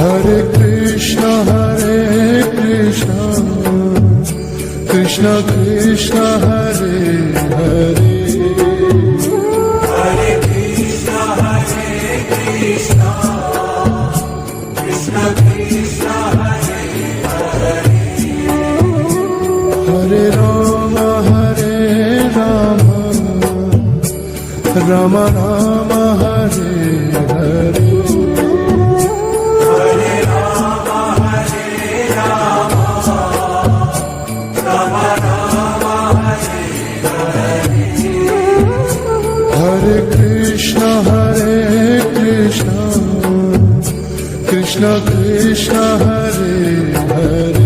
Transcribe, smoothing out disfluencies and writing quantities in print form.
Hare Krishna, Krishna Krishna, Hare Hare. Hare Krishna, Krishna Krishna, Hare Hare. Hare Rama, Rama Rama, Hare Hare. Hare Rama, Rama Rama, Hare Hare. Hare Krishna, Krishna Krishna, Hare Hare.